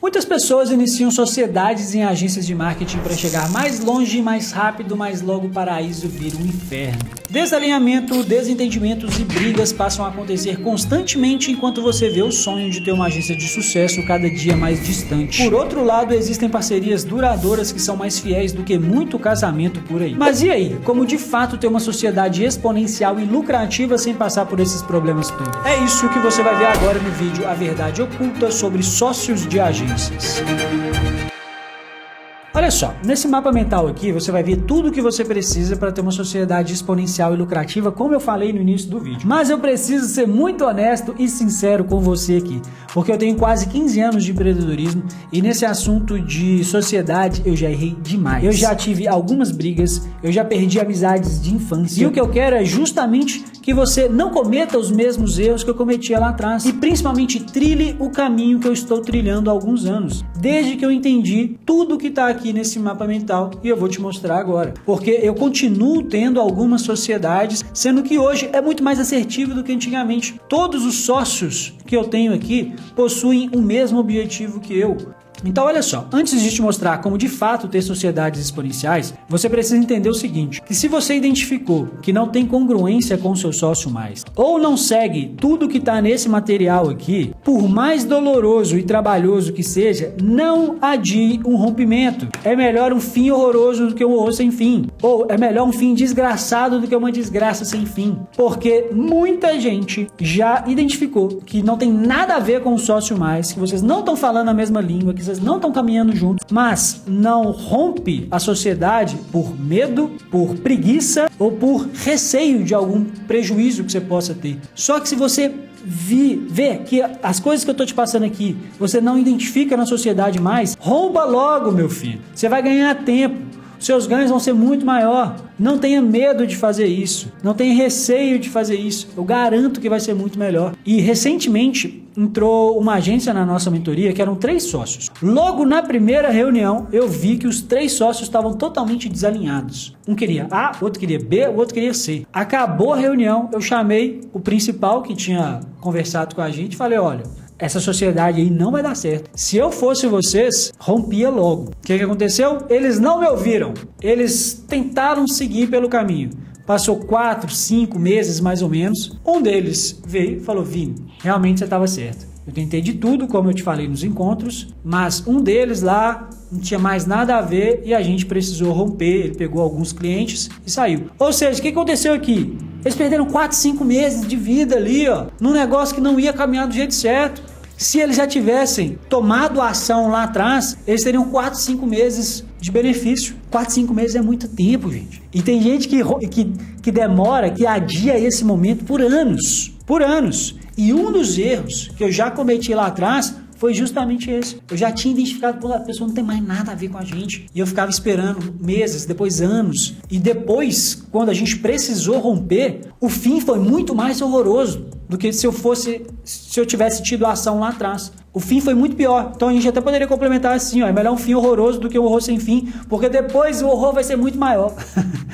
Muitas pessoas iniciam sociedades em agências de marketing para chegar mais longe e mais rápido, mas logo o paraíso vira um inferno. Desalinhamento, desentendimentos e brigas passam a acontecer constantemente enquanto você vê o sonho de ter uma agência de sucesso cada dia mais distante. Por outro lado, existem parcerias duradouras que são mais fiéis do que muito casamento por aí. Mas e aí? Como de fato ter uma sociedade exponencial e lucrativa sem passar por esses problemas todos? É isso que você vai ver agora no vídeo A Verdade Oculta sobre sócios de agências. Olha só, nesse mapa mental aqui você vai ver tudo o que você precisa para ter uma sociedade exponencial e lucrativa, como eu falei no início do vídeo. Mas eu preciso ser muito honesto e sincero com você aqui, porque eu tenho quase 15 anos de empreendedorismo e nesse assunto de sociedade eu já errei demais. Eu já tive algumas brigas, eu já perdi amizades de infância e o que eu quero é justamente que você não cometa os mesmos erros que eu cometia lá atrás e principalmente trilhe o caminho que eu estou trilhando há alguns anos, desde que eu entendi tudo que está aqui nesse mapa mental e eu vou te mostrar agora, porque eu continuo tendo algumas sociedades, sendo que hoje é muito mais assertivo do que antigamente. Todos os sócios que eu tenho aqui possuem o mesmo objetivo que eu. Então olha só, antes de te mostrar como de fato ter sociedades exponenciais, você precisa entender o seguinte, que se você identificou que não tem congruência com o seu sócio mais, ou não segue tudo que está nesse material aqui, por mais doloroso e trabalhoso que seja, não adie um rompimento. É melhor um fim horroroso do que um horror sem fim, ou é melhor um fim desgraçado do que uma desgraça sem fim, porque muita gente já identificou que não tem nada a ver com o sócio mais, que vocês não estão falando a mesma língua, que vocês não estão caminhando juntos, mas não rompe a sociedade por medo, por preguiça ou por receio de algum prejuízo que você possa ter. Só que se você ver que as coisas que eu tô te passando aqui, você não identifica na sociedade mais, rompa logo, meu filho. Você vai ganhar tempo. Seus ganhos vão ser muito maior. Não tenha medo de fazer isso. Não tenha receio de fazer isso. Eu garanto que vai ser muito melhor. E recentemente entrou uma agência na nossa mentoria que eram 3 sócios. Logo na primeira reunião eu vi que os 3 sócios estavam totalmente desalinhados. Um queria A, o outro queria B, o outro queria C. Acabou a reunião, eu chamei o principal que tinha conversado com a gente e falei, olha, essa sociedade aí não vai dar certo. Se eu fosse vocês, rompia logo. O que aconteceu? Eles não me ouviram. Eles tentaram seguir pelo caminho. Passou 4, 5 meses mais ou menos. Um deles veio e falou, Vini, realmente você estava certo. Eu tentei de tudo, como eu te falei nos encontros, mas um deles lá não tinha mais nada a ver e a gente precisou romper. Ele pegou alguns clientes e saiu. Ou seja, o que aconteceu aqui? Eles perderam 4, 5 meses de vida ali, ó, num negócio que não ia caminhar do jeito certo. Se eles já tivessem tomado a ação lá atrás, eles teriam 4, 5 meses de benefício. 4, 5 meses é muito tempo, gente. E tem gente que demora, que adia esse momento por anos. Por anos. E um dos erros que eu já cometi lá atrás foi justamente esse. Eu já tinha identificado que a pessoa não tem mais nada a ver com a gente. E eu ficava esperando meses, depois anos. E depois, quando a gente precisou romper, o fim foi muito mais horroroso do que se eu tivesse tido a ação lá atrás. O fim foi muito pior. Então a gente até poderia complementar assim, ó, é melhor um fim horroroso do que um horror sem fim, porque depois o horror vai ser muito maior.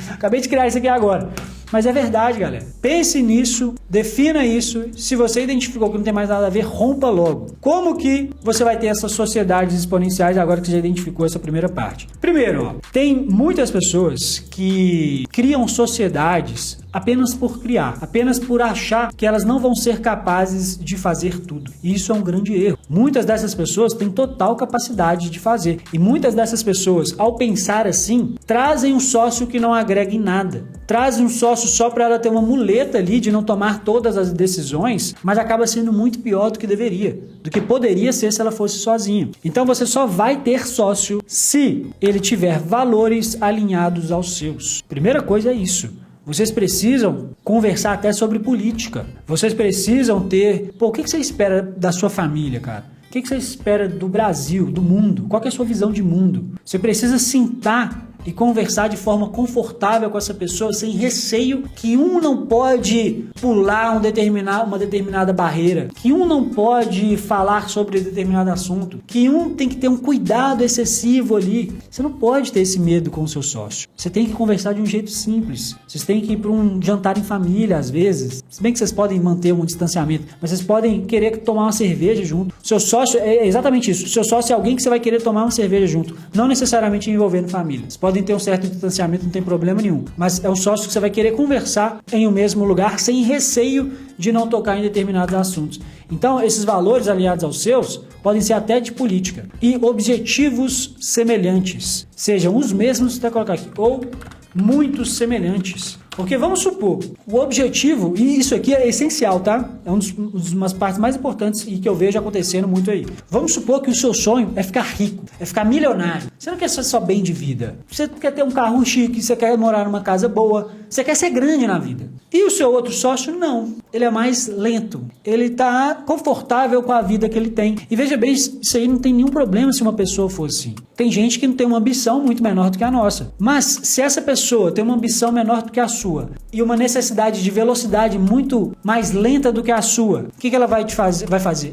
Acabei de criar isso aqui agora. Mas é verdade, galera. Pense nisso, defina isso. Se você identificou que não tem mais nada a ver, rompa logo. Como que você vai ter essas sociedades exponenciais agora que você já identificou essa primeira parte? Primeiro, ó, tem muitas pessoas que criam sociedades apenas por criar, apenas por achar que elas não vão ser capazes de fazer tudo. E isso é um grande erro. Muitas dessas pessoas têm total capacidade de fazer. E muitas dessas pessoas, ao pensar assim, trazem um sócio que não agrega em nada. Trazem um sócio só para ela ter uma muleta ali de não tomar todas as decisões, mas acaba sendo muito pior do que deveria, do que poderia ser se ela fosse sozinha. Então você só vai ter sócio se ele tiver valores alinhados aos seus. Primeira coisa é isso. Vocês precisam conversar até sobre política. Vocês precisam ter... Pô, o que você espera da sua família, cara? O que você espera do Brasil, do mundo? Qual que é a sua visão de mundo? Você precisa sentar e conversar de forma confortável com essa pessoa, sem receio que um não pode pular uma determinada barreira, que um não pode falar sobre determinado assunto, que um tem que ter um cuidado excessivo ali. Você não pode ter esse medo com o seu sócio. Você tem que conversar de um jeito simples. Vocês têm que ir para um jantar em família, às vezes. Se bem que vocês podem manter um distanciamento, mas vocês podem querer tomar uma cerveja junto. Seu sócio é exatamente isso. Seu sócio é alguém que você vai querer tomar uma cerveja junto, não necessariamente envolvendo família. Vocês podem ter um certo distanciamento, não tem problema nenhum, mas é um sócio que você vai querer conversar em um mesmo lugar sem receio de não tocar em determinados assuntos. Então, esses valores aliados aos seus podem ser até de política e objetivos semelhantes, sejam os mesmos, até colocar aqui, ou muito semelhantes. Porque vamos supor, o objetivo, e isso aqui é essencial, tá? É umas partes mais importantes e que eu vejo acontecendo muito aí. Vamos supor que o seu sonho é ficar rico, é ficar milionário. Você não quer só bem de vida. Você quer ter um carro chique, você quer morar numa casa boa, você quer ser grande na vida. E o seu outro sócio, não. Ele é mais lento. Ele está confortável com a vida que ele tem. E veja bem, isso aí não tem nenhum problema se uma pessoa for assim. Tem gente que não tem uma ambição muito menor do que a nossa. Mas se essa pessoa tem uma ambição menor do que a sua e uma necessidade de velocidade muito mais lenta do que a sua, o que ela vai fazer?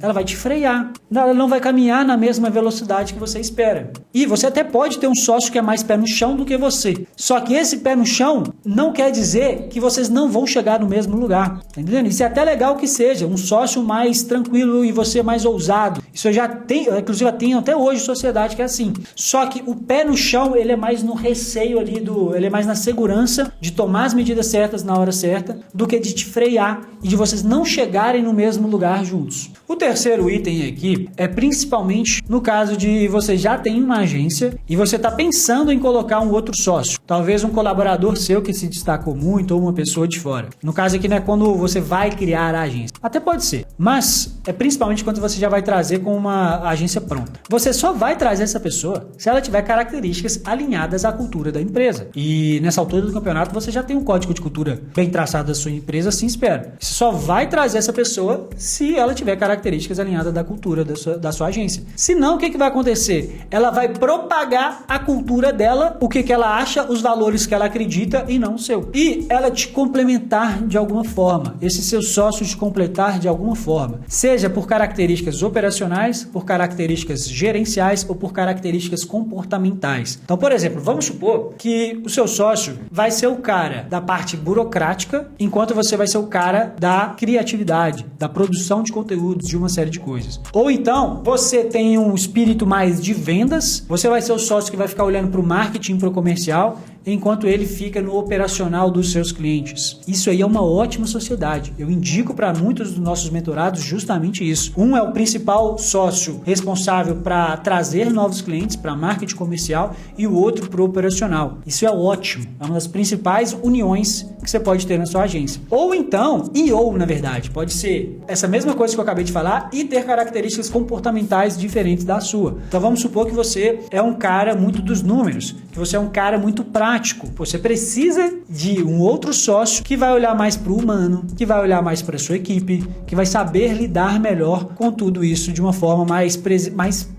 Ela vai te frear. Ela não vai caminhar na mesma velocidade que você espera. E você até pode ter um sócio que é mais pé no chão do que você. Só que esse pé no chão não quer dizer que vocês não vão chegar no mesmo lugar. Tá entendendo? Isso é até legal que seja um sócio mais tranquilo e você mais ousado. Isso eu já tenho, inclusive eu tenho até hoje sociedade que é assim. Só que o pé no chão, ele é mais no receio ali, ele é mais na segurança de tomar as medidas certas na hora certa, do que de te frear e de vocês não chegarem no mesmo lugar juntos. O terceiro item aqui é principalmente no caso de você já tem uma agência e você está pensando em colocar um outro sócio, talvez um colaborador seu que se destacou muito ou uma pessoa de fora. No caso aqui não é quando você vai criar a agência, até pode ser, mas é principalmente quando você já vai trazer com uma agência pronta. Você só vai trazer essa pessoa se ela tiver características alinhadas à cultura da empresa. E nessa altura do campeonato você já tem um código de cultura bem traçado da sua empresa, assim espero. Você só vai trazer essa pessoa se ela tiver características alinhadas da cultura da sua agência. Se não, o que vai acontecer? Ela vai propagar a cultura dela, o que ela acha, os valores que ela acredita e não o seu. E ela te complementar de alguma forma. Esse seu sócio te completar de alguma forma. Seja por características operacionais, por características gerenciais ou por características comportamentais. Então, por exemplo, vamos supor que o seu sócio vai ser o cara da parte burocrática, enquanto você vai ser o cara da criatividade, da produção de conteúdos, de uma série de coisas. Ou então, você tem um espírito mais de vendas, você vai ser o sócio que vai ficar olhando para o marketing, para o comercial, enquanto ele fica no operacional dos seus clientes. Isso aí é uma ótima sociedade. Eu indico para muitos dos nossos mentorados justamente isso. Um é o principal sócio responsável para trazer novos clientes para marketing comercial e o outro para o operacional. Isso é ótimo. É uma das principais uniões que você pode ter na sua agência. Ou então, na verdade, pode ser essa mesma coisa que eu acabei de falar e ter características comportamentais diferentes da sua. Então vamos supor que você é um cara muito dos números, que você é um cara muito prático. Você precisa de um outro sócio que vai olhar mais para o humano, que vai olhar mais para a sua equipe, que vai saber lidar melhor com tudo isso de uma forma mais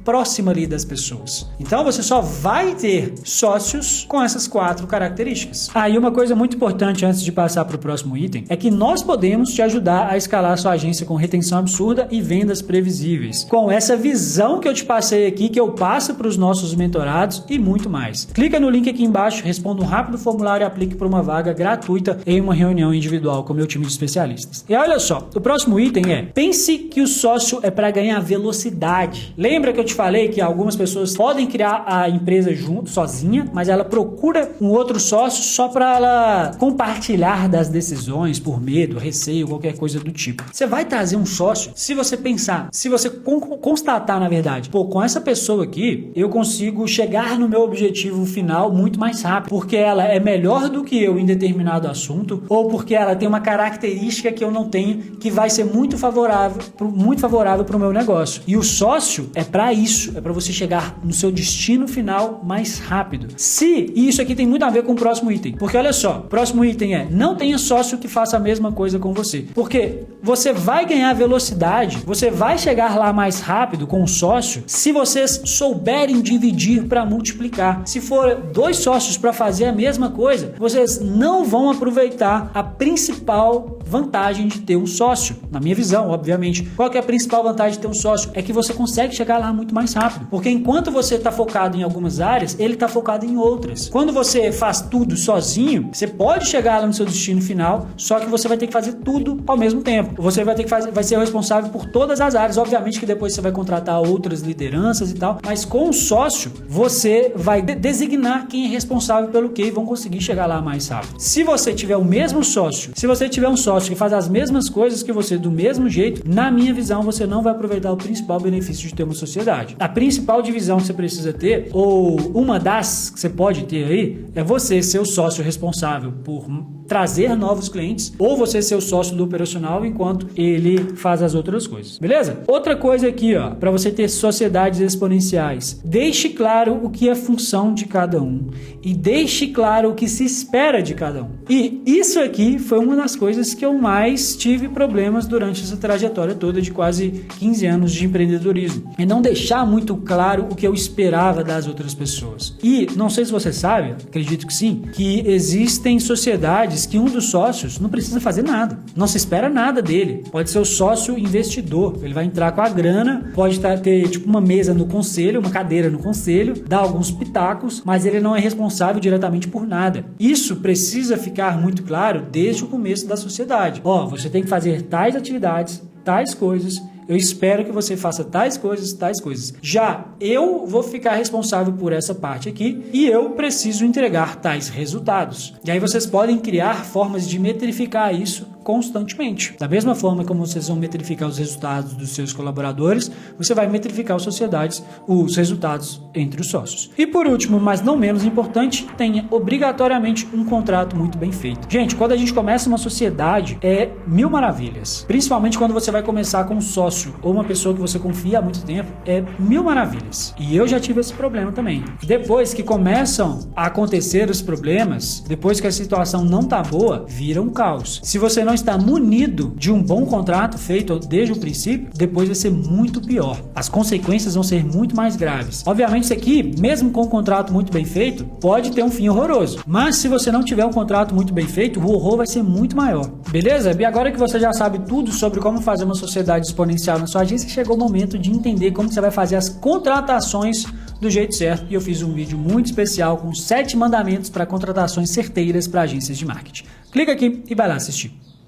próxima ali das pessoas. Então você só vai ter sócios com essas 4 características. E uma coisa muito importante antes de passar para o próximo item é que nós podemos te ajudar a escalar a sua agência com retenção absurda e vendas previsíveis. Com essa visão que eu te passei aqui, que eu passo para os nossos mentorados e muito mais. Clica no link aqui embaixo, responda um rápido formulário e aplique para uma vaga gratuita em uma reunião individual com meu time de especialistas. E olha só, o próximo item é: pense que o sócio é para ganhar velocidade. Lembra que eu te falei que algumas pessoas podem criar a empresa junto, sozinha, mas ela procura um outro sócio só para ela compartilhar das decisões por medo, receio, qualquer coisa do tipo. Você vai trazer um sócio se você pensar, se você constatar, na verdade, com essa pessoa aqui, eu consigo chegar no meu objetivo final muito mais rápido. porque ela é melhor do que eu em determinado assunto, ou porque ela tem uma característica que eu não tenho, que vai ser muito favorável para o meu negócio. E o sócio é para isso, é para você chegar no seu destino final mais rápido. E isso aqui tem muito a ver com o próximo item, porque olha só, o próximo item é: não tenha sócio que faça a mesma coisa com você, porque você vai ganhar velocidade, você vai chegar lá mais rápido com o sócio se vocês souberem dividir para multiplicar. Se for 2 sócios para fazer a mesma coisa, vocês não vão aproveitar a principal vantagem de ter um sócio. Na minha visão, obviamente. Qual que é a principal vantagem de ter um sócio? É que você consegue chegar lá muito mais rápido, porque enquanto você está focado em algumas áreas, ele está focado em outras. Quando você faz tudo sozinho, você pode chegar lá no seu destino final, só que você vai ter que fazer tudo ao mesmo tempo. Você vai ter que vai ser o responsável por todas as áreas. Obviamente que depois você vai contratar outras lideranças e tal, mas com o sócio, você vai designar quem é responsável pelo que e vão conseguir chegar lá mais rápido. Se você tiver o mesmo sócio, se você tiver um sócio que faz as mesmas coisas que você do mesmo jeito, na minha visão, você não vai aproveitar o principal benefício de ter uma sociedade. A principal divisão que você precisa ter, ou uma das que você pode ter aí, é você ser o sócio responsável por trazer novos clientes, ou você ser o sócio do operacional enquanto ele faz as outras coisas, beleza? Outra coisa aqui, ó, para você ter sociedades exponenciais, deixe claro o que é função de cada um e deixe claro o que se espera de cada um. E isso aqui foi uma das coisas que eu mais tive problemas durante essa trajetória toda de quase 15 anos de empreendedorismo, é não deixar muito claro o que eu esperava das outras pessoas. E não sei se você sabe, acredito que sim, que existem sociedades que um dos sócios não precisa fazer nada, não se espera nada dele, pode ser o sócio investidor, ele vai entrar com a grana, pode ter tipo uma mesa no conselho, uma cadeira no conselho, dar alguns pitacos, mas ele não é responsável diretamente por nada. Isso precisa ficar muito claro desde o começo da sociedade. Ó, você tem que fazer tais atividades, tais coisas, eu espero que você faça tais coisas, tais coisas. Já eu vou ficar responsável por essa parte aqui e eu preciso entregar tais resultados. E aí vocês podem criar formas de metrificar isso constantemente. Da mesma forma como vocês vão metrificar os resultados dos seus colaboradores, você vai metrificar as sociedades, os resultados entre os sócios. E por último, mas não menos importante, tenha obrigatoriamente um contrato muito bem feito. Gente, quando a gente começa uma sociedade, é mil maravilhas. Principalmente quando você vai começar com um sócio ou uma pessoa que você confia há muito tempo, é mil maravilhas. E eu já tive esse problema também. Depois que começam a acontecer os problemas, depois que a situação não tá boa, vira um caos. Se você não está munido de um bom contrato feito desde o princípio, depois vai ser muito pior. As consequências vão ser muito mais graves. Obviamente isso aqui, mesmo com um contrato muito bem feito, pode ter um fim horroroso. Mas se você não tiver um contrato muito bem feito, o horror vai ser muito maior. Beleza? E agora que você já sabe tudo sobre como fazer uma sociedade exponencial na sua agência, chegou o momento de entender como você vai fazer as contratações do jeito certo. E eu fiz um vídeo muito especial com 7 mandamentos para contratações certeiras para agências de marketing. Clica aqui e vai lá assistir.